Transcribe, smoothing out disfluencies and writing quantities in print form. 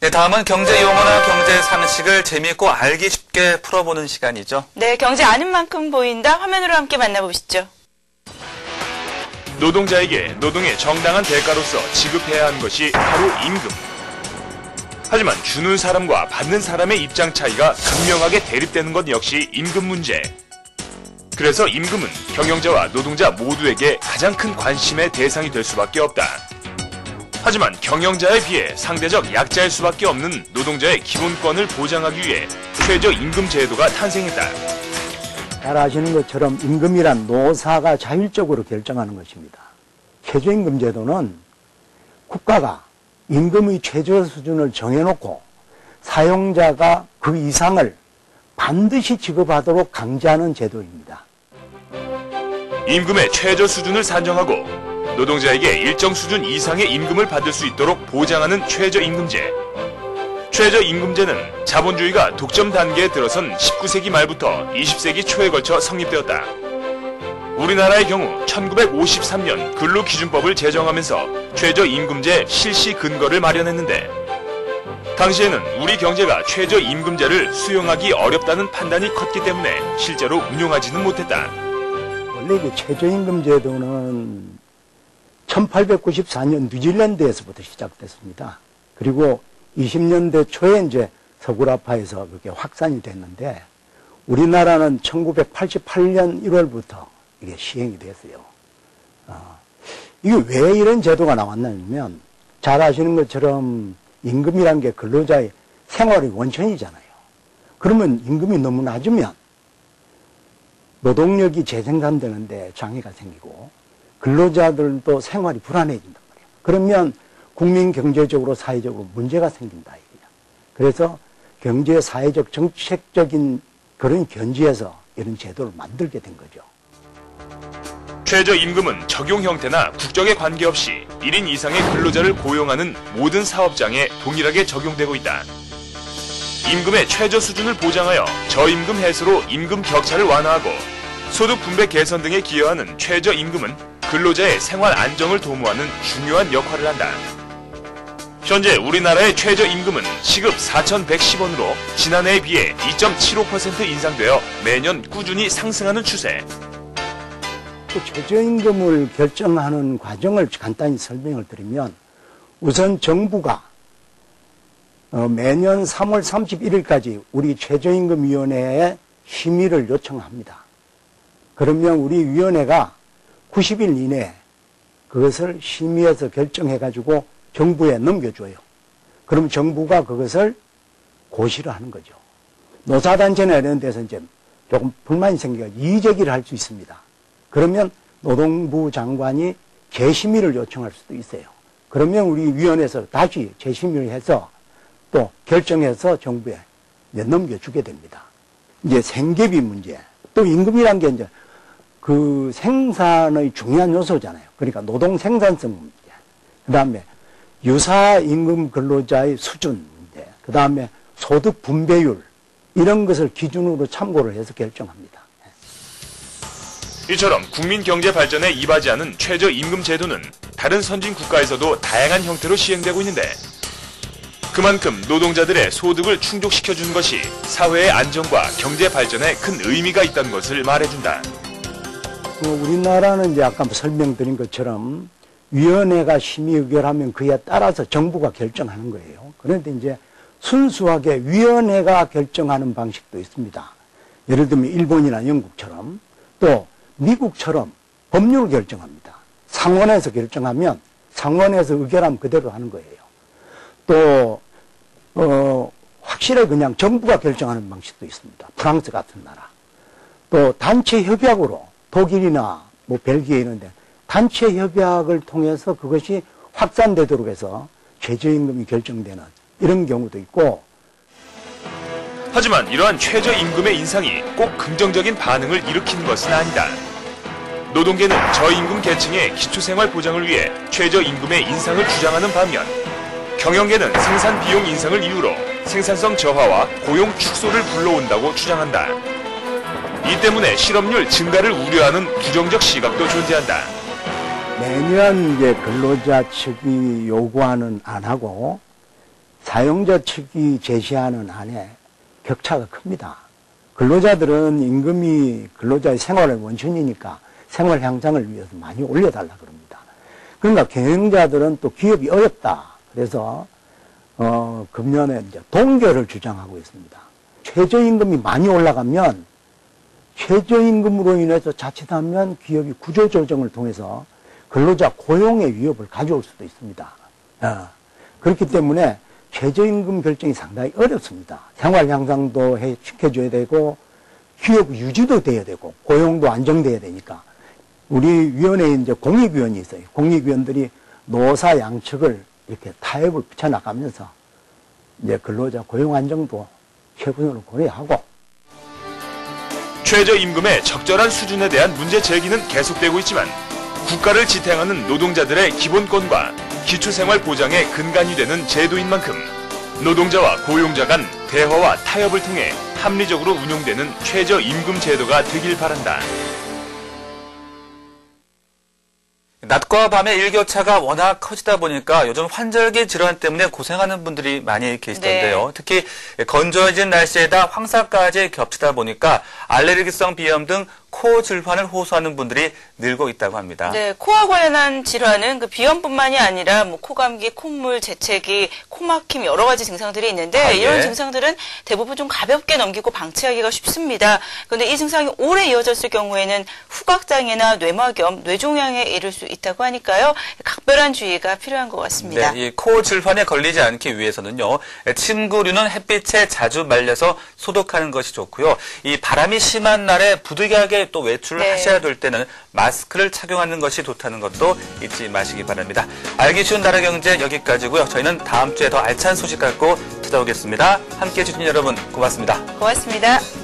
네, 다음은 경제 용어나 경제 상식을 재미있고 알기 쉽게 풀어보는 시간이죠. 네, 경제 아는 만큼 보인다. 화면으로 함께 만나보시죠. 노동자에게 노동의 정당한 대가로서 지급해야 하는 것이 바로 임금. 하지만 주는 사람과 받는 사람의 입장 차이가 극명하게 대립되는 것 역시 임금 문제. 그래서 임금은 경영자와 노동자 모두에게 가장 큰 관심의 대상이 될 수밖에 없다. 하지만 경영자에 비해 상대적 약자일 수밖에 없는 노동자의 기본권을 보장하기 위해 최저임금 제도가 탄생했다. 잘 아시는 것처럼 임금이란 노사가 자율적으로 결정하는 것입니다. 최저임금 제도는 국가가 임금의 최저 수준을 정해놓고 사용자가 그 이상을 반드시 지급하도록 강제하는 제도입니다. 임금의 최저 수준을 산정하고 노동자에게 일정 수준 이상의 임금을 받을 수 있도록 보장하는 최저임금제. 최저임금제는 자본주의가 독점 단계에 들어선 19세기 말부터 20세기 초에 걸쳐 성립되었다. 우리나라의 경우 1953년 근로기준법을 제정하면서 최저임금제 실시 근거를 마련했는데, 당시에는 우리 경제가 최저임금제를 수용하기 어렵다는 판단이 컸기 때문에 실제로 운용하지는 못했다. 원래 그 최저임금 제도는 1894년 뉴질랜드에서부터 시작됐습니다. 그리고 20년대 초에 이제 서구라파에서 그게 확산이 됐는데, 우리나라는 1988년 1월부터 이게 시행이 됐어요. 이게 왜 이런 제도가 나왔냐면, 잘 아시는 것처럼 임금이란 게 근로자의 생활의 원천이잖아요. 그러면 임금이 너무 낮으면 노동력이 재생산되는데 장애가 생기고 근로자들도 생활이 불안해진단 말이에요. 그러면 국민 경제적으로 사회적으로 문제가 생긴다 이거야. 그래서 경제 사회적 정책적인 그런 견지에서 이런 제도를 만들게 된 거죠. 최저임금은 적용 형태나 국적에 관계없이 1인 이상의 근로자를 고용하는 모든 사업장에 동일하게 적용되고 있다. 임금의 최저 수준을 보장하여 저임금 해소로 임금 격차를 완화하고 소득 분배 개선 등에 기여하는 최저임금은 근로자의 생활 안정을 도모하는 중요한 역할을 한다. 현재 우리나라의 최저임금은 시급 4,110원으로 지난해에 비해 2.75% 인상되어 매년 꾸준히 상승하는 추세. 최저임금을 결정하는 과정을 간단히 설명을 드리면, 우선 정부가 매년 3월 31일까지 우리 최저임금위원회에 심의를 요청합니다. 그러면 우리 위원회가 90일 이내에 그것을 심의해서 결정해가지고 정부에 넘겨줘요. 그럼 정부가 그것을 고시를 하는 거죠. 노사단체나 이런 데서 이제 조금 불만이 생기가 이의제기를 할 수 있습니다. 그러면 노동부 장관이 재심의를 요청할 수도 있어요. 그러면 우리 위원회에서 다시 재심의를 해서 또 결정해서 정부에 이제 넘겨주게 됩니다. 이제 생계비 문제, 또 임금이란 게 이제 그 생산의 중요한 요소잖아요. 그러니까 노동 생산성 문제, 그 다음에 유사 임금 근로자의 수준 문제, 그 다음에 소득 분배율, 이런 것을 기준으로 참고를 해서 결정합니다. 이처럼 국민 경제 발전에 이바지하는 최저임금 제도는 다른 선진 국가에서도 다양한 형태로 시행되고 있는데, 그만큼 노동자들의 소득을 충족시켜주는 것이 사회의 안정과 경제 발전에 큰 의미가 있다는 것을 말해준다. 우리나라는 이제 아까 설명드린 것처럼 위원회가 심의 의결하면 그에 따라서 정부가 결정하는 거예요. 그런데 이제 순수하게 위원회가 결정하는 방식도 있습니다. 예를 들면 일본이나 영국처럼, 또 미국처럼 법률을 결정합니다. 상원에서 결정하면 상원에서 의결하면 그대로 하는 거예요. 또 확실하게 그냥 정부가 결정하는 방식도 있습니다. 프랑스 같은 나라. 또 단체 협약으로 독일이나 뭐 벨기에 이런데 단체 협약을 통해서 그것이 확산되도록 해서 최저임금이 결정되는 이런 경우도 있고. 하지만 이러한 최저임금의 인상이 꼭 긍정적인 반응을 일으키는 것은 아니다. 노동계는 저임금 계층의 기초생활 보장을 위해 최저임금의 인상을 주장하는 반면, 경영계는 생산 비용 인상을 이유로 생산성 저하와 고용 축소를 불러온다고 주장한다. 이 때문에 실업률 증가를 우려하는 부정적 시각도 존재한다. 매년 이제 근로자 측이 요구하는 안하고 사용자 측이 제시하는 안에 격차가 큽니다. 근로자들은 임금이 근로자의 생활의 원천이니까 생활 향상을 위해서 많이 올려달라 그럽니다. 그러니까 경영자들은 또 기업이 어렵다. 그래서 금년에 이제 동결을 주장하고 있습니다. 최저임금이 많이 올라가면 최저임금으로 인해서 자칫하면 기업이 구조조정을 통해서 근로자 고용의 위협을 가져올 수도 있습니다. 그렇기 때문에 최저임금 결정이 상당히 어렵습니다. 생활 향상도 시켜줘야 되고 기업 유지도 돼야 되고 고용도 안정돼야 되니까 우리 위원회에 이제 공익위원이 있어요. 공익위원들이 노사 양측을 이렇게 타협을 붙여나가면서 이제 근로자 고용 안정도 최우선으로 고려하고 최저임금의 적절한 수준에 대한 문제 제기는 계속되고 있지만 국가를 지탱하는 노동자들의 기본권과 기초생활 보장의 근간이 되는 제도인 만큼 노동자와 고용자 간 대화와 타협을 통해 합리적으로 운용되는 최저임금 제도가 되길 바란다. 낮과 밤의 일교차가 워낙 커지다 보니까 요즘 환절기 질환 때문에 고생하는 분들이 많이 계시던데요. 네. 특히 건조해진 날씨에다 황사까지 겹치다 보니까 알레르기성 비염 등 코 질환을 호소하는 분들이 늘고 있다고 합니다. 네, 코와 관련한 질환은 그 비염뿐만이 아니라 뭐 코감기, 콧물, 재채기, 코막힘 여러 가지 증상들이 있는데 이런 예. 증상들은 대부분 좀 가볍게 넘기고 방치하기가 쉽습니다. 그런데 이 증상이 오래 이어졌을 경우에는 후각장애나 뇌막염, 뇌종양에 이를 수 있다고 하니까요. 각별한 주의가 필요한 것 같습니다. 네, 이 코 질환에 걸리지 않기 위해서는요. 침구류는 햇빛에 자주 말려서 소독하는 것이 좋고요. 이 바람이 심한 날에 부득이하게 또 외출을 네. 하셔야 될 때는 마스크를 착용하는 것이 좋다는 것도 잊지 마시기 바랍니다. 알기 쉬운 나라 경제 여기까지고요. 저희는 다음 주에 더 알찬 소식 갖고 찾아오겠습니다. 함께해 주신 여러분 고맙습니다. 고맙습니다.